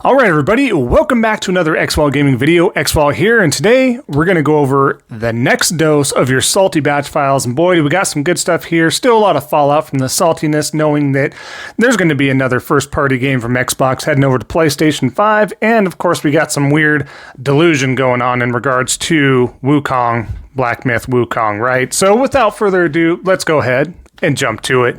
Alright everybody, welcome back to another Xvault gaming video. Xvault here, and today we're going to go over the next dose of your salty batch files. And boy, we got some good stuff here. Still a lot of fallout from the saltiness, knowing that there's going to be another first-party game from Xbox heading over to PlayStation 5. And of course, we got some weird delusion going on in regards to Wukong, Black Myth Wukong, right? So without further ado, let's go ahead and jump to it.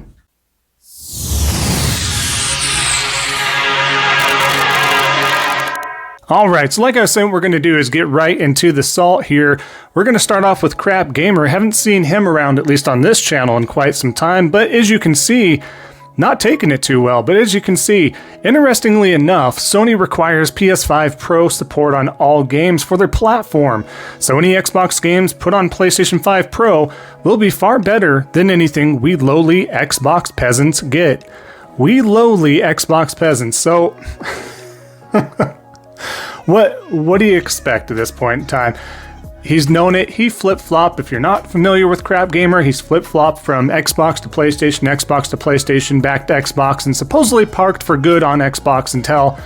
Alright, so like I was saying, what we're going to do is get right into the salt here. We're going to start off with Crap Gamer. Haven't seen him around, at least on this channel, in quite some time. But as you can see, not taking it too well. But as you can see, interestingly enough, Sony requires PS5 Pro support on all games for their platform. So any Xbox games put on PlayStation 5 Pro will be far better than anything we lowly Xbox peasants get. We lowly Xbox peasants. So... What do you expect at this point in time? He's known it. He flip-flopped. If you're not familiar with Crap Gamer, he's flip-flopped from Xbox to PlayStation, back to Xbox, and supposedly parked for good on Xbox until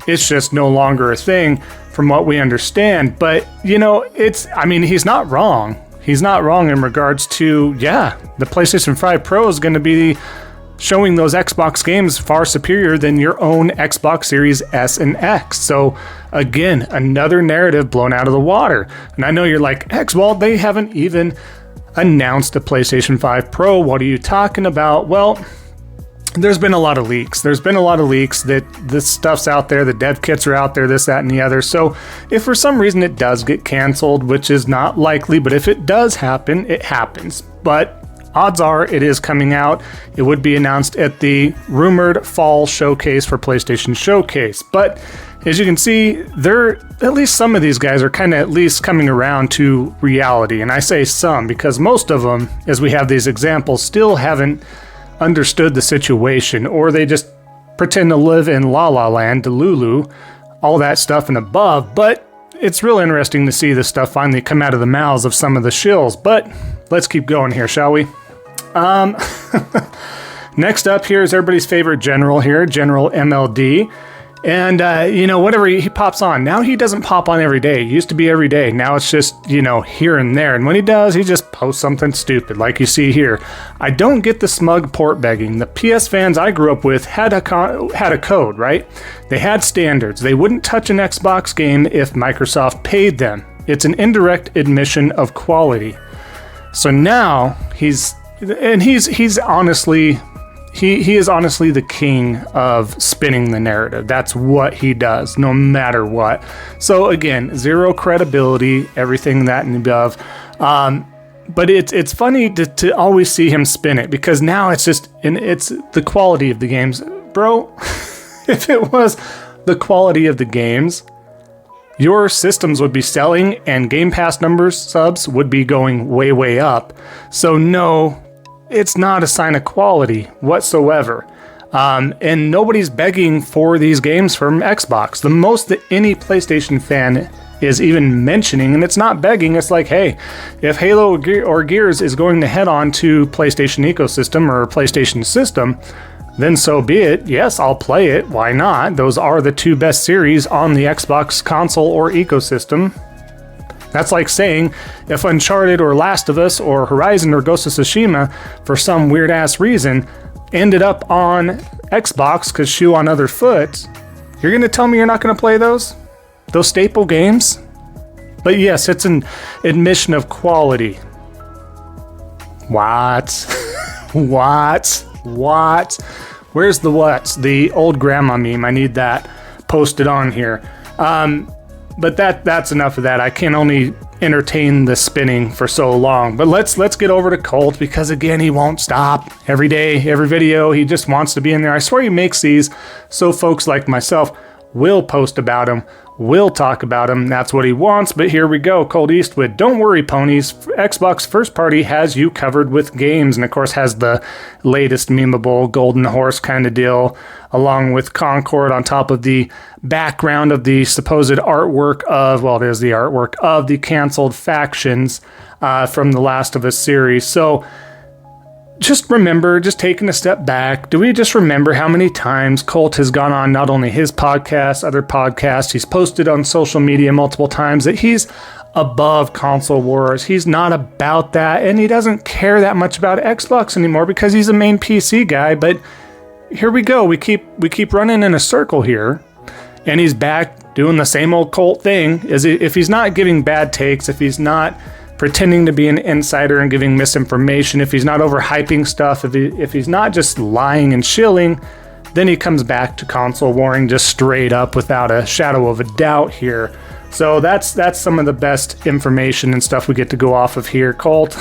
it's just no longer a thing, from what we understand. But, you know, he's not wrong. He's not wrong in regards to, yeah, the PlayStation 5 Pro is going to be showing those Xbox games far superior than your own Xbox Series S and X. So again, another narrative blown out of the water. And I know you're like, Xvault, they haven't even announced a PlayStation 5 Pro. What are you talking about? Well, there's been a lot of leaks. There's been a lot of leaks that this stuff's out there, the dev kits are out there, this, that, and the other. So if for some reason it does get canceled, which is not likely, but if it does happen, it happens. But odds are it is coming out. It would be announced at the rumored fall showcase for PlayStation Showcase. But as you can see, at least some of these guys are kind of at least coming around to reality. And I say some because most of them, as we have these examples, still haven't understood the situation, or they just pretend to live in La La Land, Delulu, all that stuff and above. But it's real interesting to see this stuff finally come out of the mouths of some of the shills. But let's keep going here, shall we? Next up here is everybody's favorite general here, General MLD. And, whatever he pops on. Now he doesn't pop on every day. It used to be every day. Now it's just, here and there. And when he does, he just posts something stupid, like you see here. I don't get the smug port begging. The PS fans I grew up with had a code, right? They had standards. They wouldn't touch an Xbox game if Microsoft paid them. It's an indirect admission of quality. So now he is honestly the king of spinning the narrative. That's what he does, no matter what. So again, zero credibility, everything that and above. But it's funny to always see him spin it, because now it's the quality of the games, bro. If it was the quality of the games, your systems would be selling and Game Pass subs would be going way, way up. So no, it's not a sign of quality whatsoever. And nobody's begging for these games from Xbox. The most that any PlayStation fan is even mentioning, and it's not begging, it's like, hey, if Halo or Gears is going to head on to PlayStation ecosystem or PlayStation system, then so be it. Yes, I'll play it. Why not? Those are the two best series on the Xbox console or ecosystem. That's like saying if Uncharted or Last of Us or Horizon or Ghost of Tsushima, for some weird ass reason, ended up on Xbox because shoe on other foot, you're going to tell me you're not going to play those staple games? But yes, it's an admission of quality. What? What? Where's the what? The old grandma meme. I need that posted on here. But that's enough of that. I can only entertain the spinning for so long. But let's get over to Colt, because again, he won't stop. Every day, every video, he just wants to be in there. I swear he makes these so folks like myself will post about him, will talk about him. That's what he wants. But here we go. Colt Eastwood. Don't worry, ponies. Xbox first party has you covered with games, and of course has the latest memeable golden horse kind of deal, along with Concord on top of the background of the supposed artwork of, well, there's the artwork of the canceled factions from the Last of Us series. So just remember, just taking a step back, do we just remember how many times Colt has gone on not only his podcast, other podcasts, he's posted on social media multiple times that he's above console wars. He's not about that, and he doesn't care that much about Xbox anymore because he's a main PC guy. But here we go. We keep running in a circle here, and he's back doing the same old Colt thing. If he's not giving bad takes, if he's not pretending to be an insider and giving misinformation, if he's not overhyping stuff, if he's not just lying and shilling, then he comes back to console warring just straight up without a shadow of a doubt here. So that's some of the best information and stuff we get to go off of here. Colt,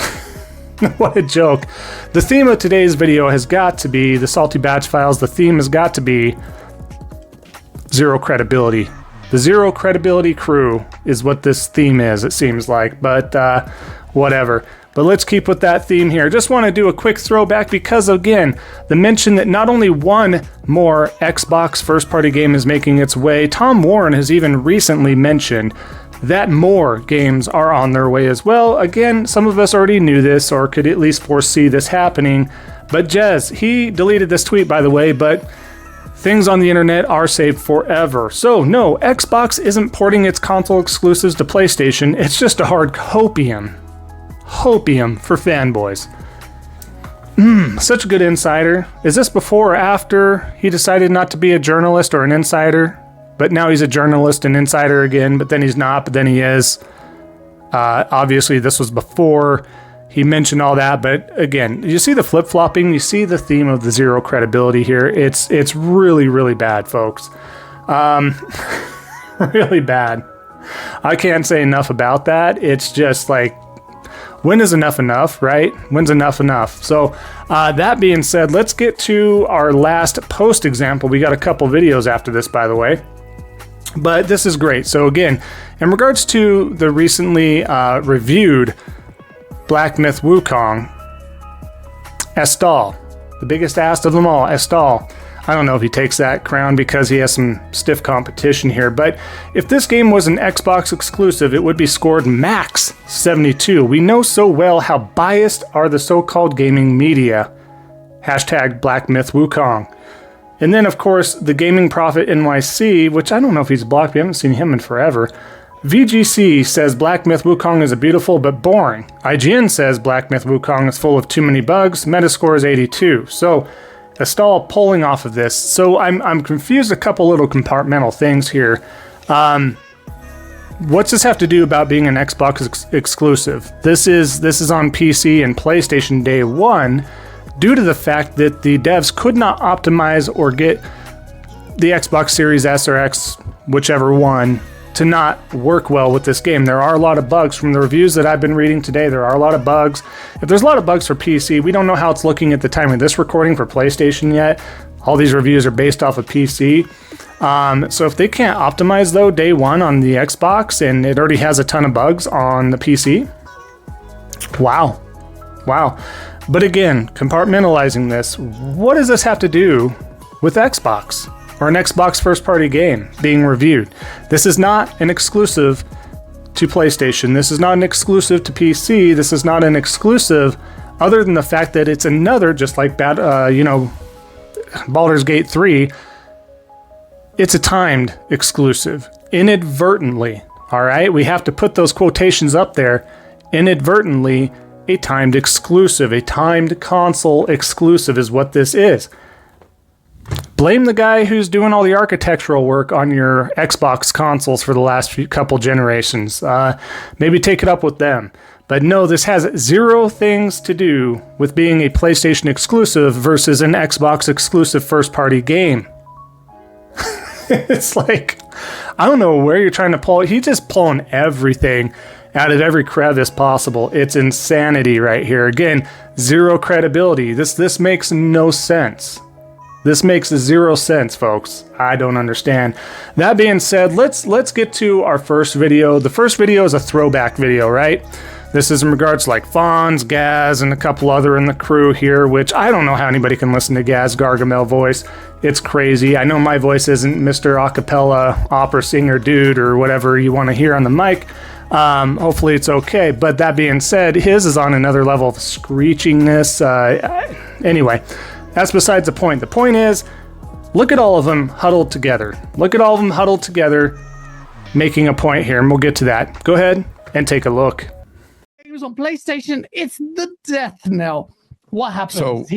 what a joke. The theme of today's video has got to be the Salty Batch Files. The theme has got to be zero credibility. The zero credibility crew is what this theme is, it seems like, but whatever. But let's keep with that theme here. Just want to do a quick throwback because, again, the mention that not only one more Xbox first-party game is making its way, Tom Warren has even recently mentioned that more games are on their way as well. Again, some of us already knew this or could at least foresee this happening. But Jez, he deleted this tweet, by the way, but things on the internet are saved forever. So no, Xbox isn't porting its console exclusives to PlayStation. It's just a hard hopium for fanboys. Such a good insider. Is this before or after he decided not to be a journalist or an insider? But now he's a journalist and insider again, but then he's not, but then he is. Obviously, this was before he mentioned all that, but again, you see the flip-flopping, you see the theme of the zero credibility here. It's really, really bad, folks. Really bad. I can't say enough about that. It's just like, when is enough, right? When's enough? So that being said, let's get to our last post example. We got a couple videos after this, by the way. But this is great. So again, in regards to the recently reviewed Black Myth Wukong, Estal, the biggest ass of them all, Estal. I don't know if he takes that crown because he has some stiff competition here, but if this game was an Xbox exclusive, it would be scored max 72. We know so well how biased are the so-called gaming media. Hashtag Black Myth Wukong. And then, of course, the Gaming Prophet NYC, which I don't know if he's blocked. We haven't seen him in forever. VGC says Black Myth Wukong is beautiful but boring. IGN says Black Myth Wukong is full of too many bugs. Metascore is 82. So, Estal pulling off of this. So I'm confused a couple little compartmental things here. What's this have to do about being an Xbox exclusive? This is on PC and PlayStation day one due to the fact that the devs could not optimize or get the Xbox Series S or X, whichever one, to not work well with this game. There are a lot of bugs from the reviews that I've been reading today. There are a lot of bugs. If there's a lot of bugs for PC, we don't know how it's looking at the time of this recording for PlayStation yet. All these reviews are based off of PC. So if they can't optimize though day one on the Xbox and it already has a ton of bugs on the PC, wow. But again, compartmentalizing this, what does this have to do with Xbox? Or an Xbox first-party game being reviewed. This is not an exclusive to PlayStation. This is not an exclusive to PC. This is not an exclusive other than the fact that it's another, just like Baldur's Gate 3, it's a timed exclusive. Inadvertently, all right? We have to put those quotations up there. Inadvertently, a timed exclusive, a timed console exclusive is what this is. Blame the guy who's doing all the architectural work on your Xbox consoles for the last couple generations. Maybe take it up with them. But no, this has zero things to do with being a PlayStation exclusive versus an Xbox exclusive first-party game. It's like, I don't know where you're trying to pull. He's just pulling everything out of every crevice possible. It's insanity right here. Again, zero credibility. This makes no sense. This makes zero sense, folks. I don't understand. That being said, let's get to our first video. The first video is a throwback video, right? This is in regards to like Fonz, Gaz, and a couple other in the crew here, which I don't know how anybody can listen to Gaz Gargamel voice. It's crazy. I know my voice isn't Mr. Acapella opera singer dude or whatever you want to hear on the mic. Hopefully it's okay. But that being said, his is on another level of screechingness. Anyway, that's besides the point. The point is, look at all of them huddled together. Look at all of them huddled together, making a point here, and we'll get to that. Go ahead and take a look. It was on PlayStation. It's the death knell. What happened?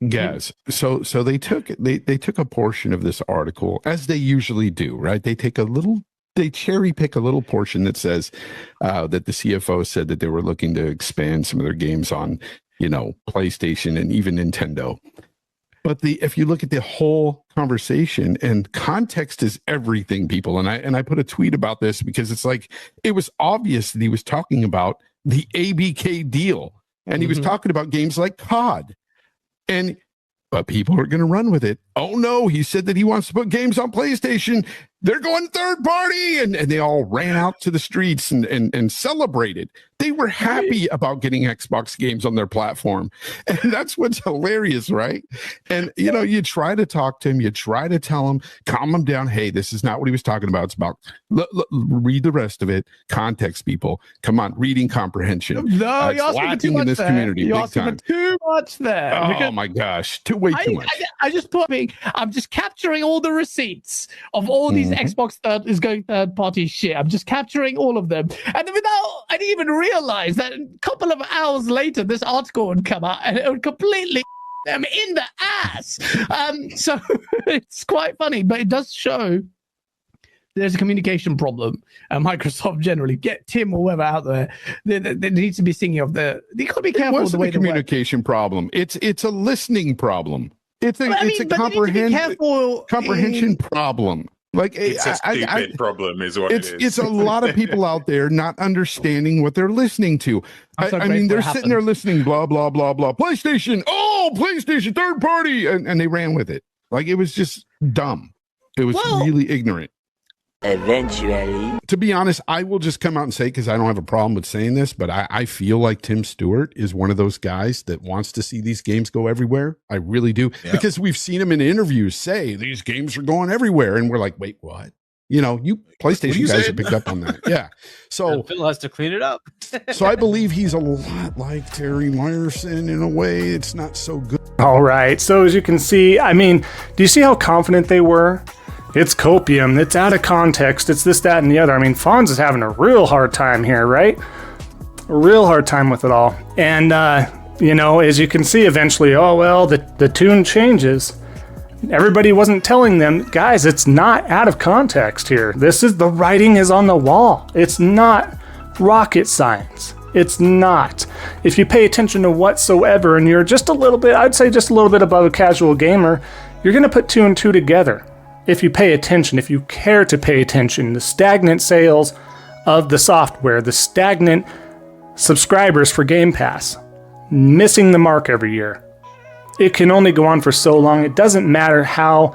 Guys, so they took a portion of this article, as they usually do, right? They cherry pick a little portion that says that the CFO said that they were looking to expand some of their games on, PlayStation and even Nintendo. But if you look at the whole conversation, and context is everything, people. And I put a tweet about this because it's like, it was obvious that he was talking about the ABK deal, and he was talking about games like COD. But people are going to run with it. Oh no, he said that he wants to put games on PlayStation. They're going third party. And they all ran out to the streets and celebrated. They were happy about getting Xbox games on their platform. And that's what's hilarious, right? And, you try to talk to him. You try to tell him, calm him down. Hey, this is not what he was talking about. It's about, read the rest of it. Context, people. Come on, reading comprehension. No, you're asking for too much in this community. You're asking for too much there. Oh my gosh, way too much. I'm just capturing all the receipts of all these Xbox third party shit. I'm just capturing all of them, and I didn't even realize that a couple of hours later this article would come out and it would completely them in the ass. So it's quite funny, but it does show there's a communication problem. Microsoft generally, get Tim or whoever out there, they need to be thinking of they got to be careful with the way communication problem. It's a listening problem. It's a comprehension problem. Like, it's a stupid problem is what it is. It's a lot of people out there not understanding what they're listening to. They're sitting there listening, blah, blah, blah, blah. PlayStation, third party. And they ran with it. Like, it was just dumb. It was really ignorant. Eventually. To be honest, I will just come out and say, because I don't have a problem with saying this, but I feel like Tim Stewart is one of those guys that wants to see these games go everywhere. I really do. Yeah. Because we've seen him in interviews say these games are going everywhere. And we're like, wait, what? You PlayStation guys have picked up on that. Yeah. So Phil has to clean it up. So I believe he's a lot like Terry Myerson in a way. It's not so good. All right. So as you can see, do you see how confident they were? It's copium. It's out of context. It's this, that, and the other. Fonz is having a real hard time here, right? A real hard time with it all. And, as you can see, eventually, the tune changes. Everybody wasn't telling them, guys, it's not out of context here. The writing is on the wall. It's not rocket science. It's not. If you pay attention to whatsoever and you're just a little bit, I'd say just a little bit above a casual gamer, you're going to put two and two together. If you pay attention, if you care to pay attention, the stagnant sales of the software, the stagnant subscribers for Game Pass, missing the mark every year. It can only go on for so long. It doesn't matter how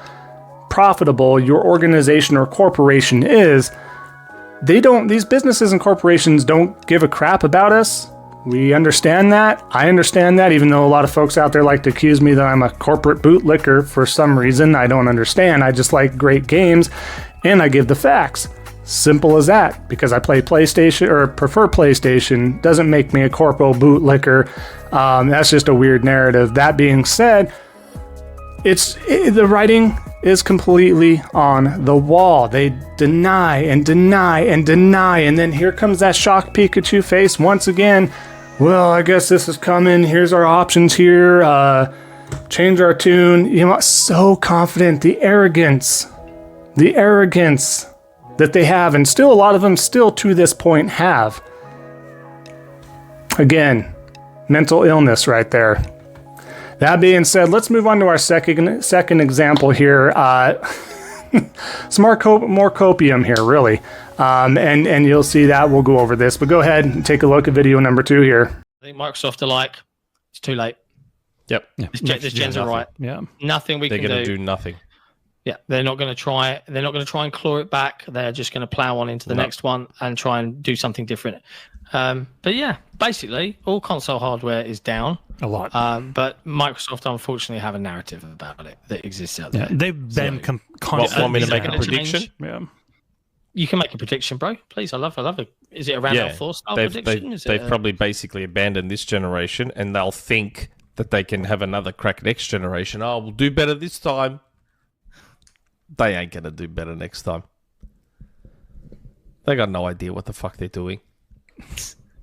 profitable your organization or corporation is. These businesses and corporations don't give a crap about us. We understand that. I understand that, even though a lot of folks out there like to accuse me that I'm a corporate bootlicker for some reason. I don't understand. I just like great games, and I give the facts. Simple as that. Because I play PlayStation or prefer PlayStation doesn't make me a corpo bootlicker. That's just a weird narrative. That being said, the writing is completely on the wall. They deny and deny and deny, and then here comes that shocked Pikachu face once again. Well, I guess this is coming. Here's our options here. Change our tune. So confident. The arrogance that they have, and still a lot of them still to this point have. Again, mental illness right there. That being said, let's move on to our second example here. Some more copium here, really. And you'll see that. We'll go over this. But go ahead and take a look at video number 2 here. I think Microsoft are like, it's too late. Yep. This gens are right. Yeah. Nothing we can do. They're going to do nothing. Yeah, they're not going to try. They're not going to try and claw it back. They're just going to plow on into the next one and try and do something different. But yeah, basically, all console hardware is down a lot. But Microsoft, unfortunately, have a narrative about it that exists out there. They've been want me to make a prediction? prediction? Yeah. You can make a prediction, bro. Please, I love it. Is it around our 4-star prediction? They've probably basically abandoned this generation, and they'll think that they can have another crack next generation. Oh, we'll do better this time. They ain't going to do better next time. They got no idea what the fuck they're doing.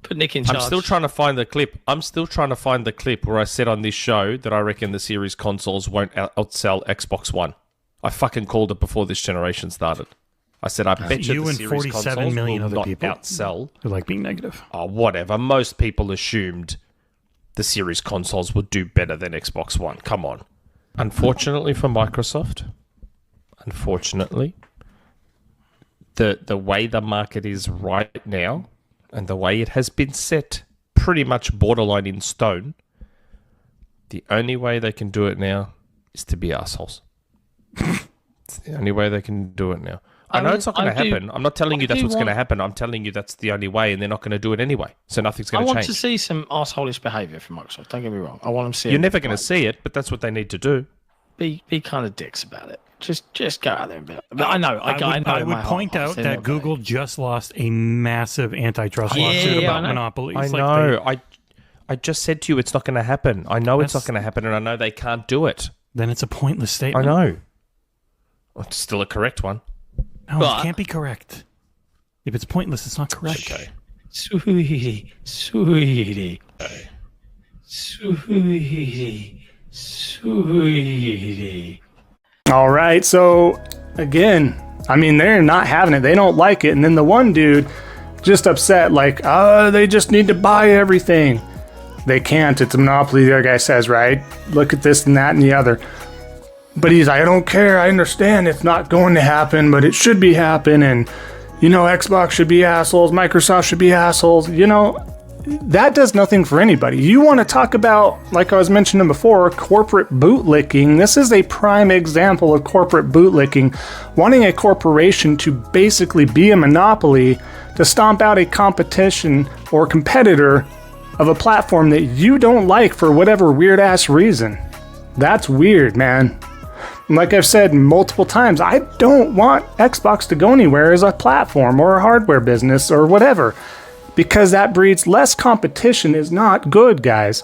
Put Nick in charge. I'm still trying to find the clip where I said on this show that I reckon the series consoles won't outsell Xbox One. I fucking called it before this generation started. I said, I bet you the and series 47 consoles million will other not people outsell. who like being negative. Oh, whatever. Most people assumed the series consoles would do better than Xbox One. Come on. Unfortunately for Microsoft, the way the market is right now and the way it has been set pretty much borderline in stone, the only way they can do it now is to be assholes. It's the only way they can do it now. I know it's not going to happen. I'm not telling you that's what's going to happen. I'm telling you that's the only way, and they're not going to do it anyway. So nothing's going to change. I want to see some arseholeish behaviour from Microsoft. Don't get me wrong. I want them to see it. You're never going to see it, but that's what they need to do. Be kind of dicks about it. Just go out there and be. But I know. I would point out that Google just lost a massive antitrust lawsuit about monopolies. I know. I just said to you it's not going to happen. I know it's not going to happen, and I know they can't do it. Then it's a pointless statement. I know. Well, it's still a correct one. No, it can't be correct. If it's pointless, it's not correct. Okay. Sweetie. All right, so again, I mean, they're not having it. They don't like it. And then the one dude just upset, like, they just need to buy everything. They can't. It's a monopoly, the other guy says, right? Look at this and that and the other. But he's like, I don't care. I understand it's not going to happen, but it should be happen. And, Xbox should be assholes. Microsoft should be assholes. That does nothing for anybody. You want to talk about, like I was mentioning before, corporate bootlicking. This is a prime example of corporate bootlicking, wanting a corporation to basically be a monopoly to stomp out a competition or competitor of a platform that you don't like for whatever weird-ass reason. That's weird, man. Like I've said multiple times, I don't want Xbox to go anywhere as a platform or a hardware business or whatever, because that breeds less competition is not good, guys.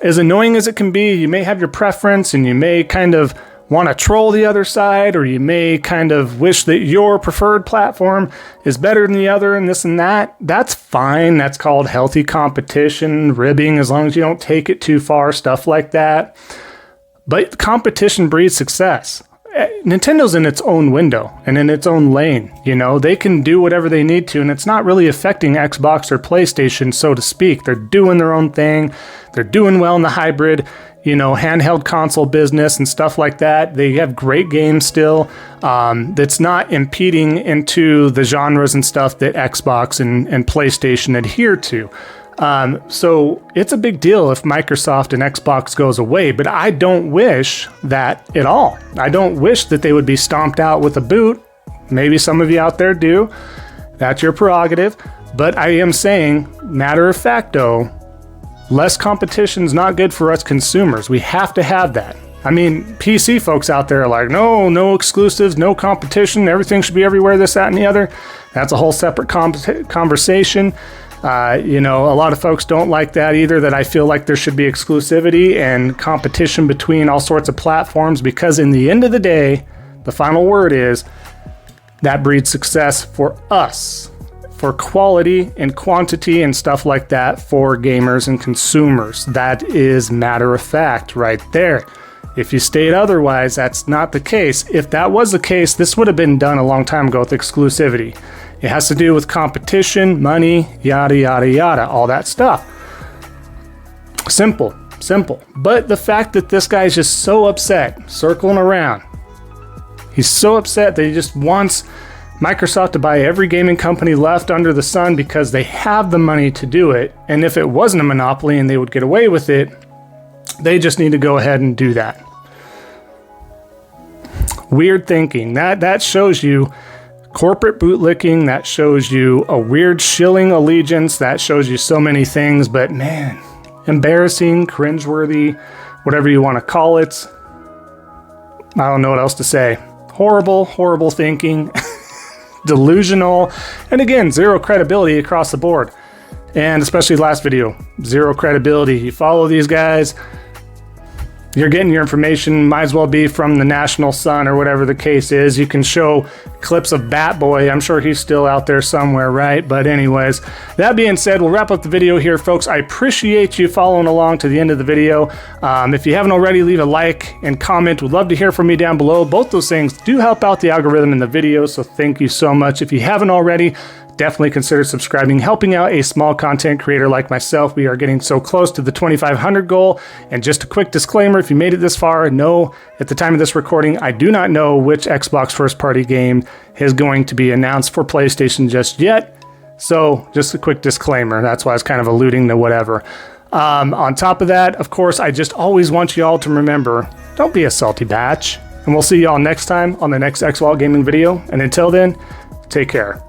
As annoying as it can be, you may have your preference and you may kind of want to troll the other side, or you may kind of wish that your preferred platform is better than the other and this and that. That's fine. That's called healthy competition, ribbing, as long as you don't take it too far, stuff like that. But competition breeds success. Nintendo's in its own window and in its own lane. They can do whatever they need to, and it's not really affecting Xbox or PlayStation, so to speak. They're doing their own thing. They're doing well in the hybrid, handheld console business and stuff like that. They have great games still. That's not impeding into the genres and stuff that Xbox and PlayStation adhere to. So it's a big deal if Microsoft and Xbox goes away, but I don't wish that at all. I don't wish that they would be stomped out with a boot. Maybe some of you out there do. That's your prerogative. But I am saying, matter of fact though, less competition is not good for us consumers. We have to have that. I mean, PC folks out there are like, no exclusives, no competition, everything should be everywhere, this, that, and the other. That's a whole separate conversation. A lot of folks don't like that either, that I feel like there should be exclusivity and competition between all sorts of platforms, because in the end of the day, the final word is that breeds success for us, for quality and quantity and stuff like that for gamers and consumers. That is matter of fact right there. If you state otherwise, that's not the case. If that was the case, this would have been done a long time ago with exclusivity. It has to do with competition, money, yada, yada, yada, all that stuff. Simple. But the fact that this guy's just so upset, circling around, he's so upset that he just wants Microsoft to buy every gaming company left under the sun because they have the money to do it. And if it wasn't a monopoly and they would get away with it, they just need to go ahead and do that. Weird thinking. That shows you corporate bootlicking. That shows you a weird shilling allegiance. That shows you so many things. But man, embarrassing, cringeworthy, whatever you want to call it. I don't know what else to say. Horrible thinking. delusional. And again, zero credibility across the board. And especially last video, zero credibility. You follow these guys, you're getting your information, might as well be from the National Sun or whatever the case is. You can show clips of Bat Boy. I'm sure he's still out there somewhere, right? But anyways, that being said, we'll wrap up the video here, folks. I appreciate you following along to the end of the video. If you haven't already, leave a like and comment. We'd love to hear from you down below. Both those things do help out the algorithm in the video, so thank you so much. If you haven't already, definitely consider subscribing, helping out a small content creator like myself. We are getting so close to the 2,500 goal. And just a quick disclaimer, if you made it this far, no, at the time of this recording, I do not know which Xbox first-party game is going to be announced for PlayStation just yet. So just a quick disclaimer. That's why I was kind of alluding to whatever. On top of that, of course, I just always want you all to remember, don't be a salty batch. And we'll see you all next time on the next Xvault gaming video. And until then, take care.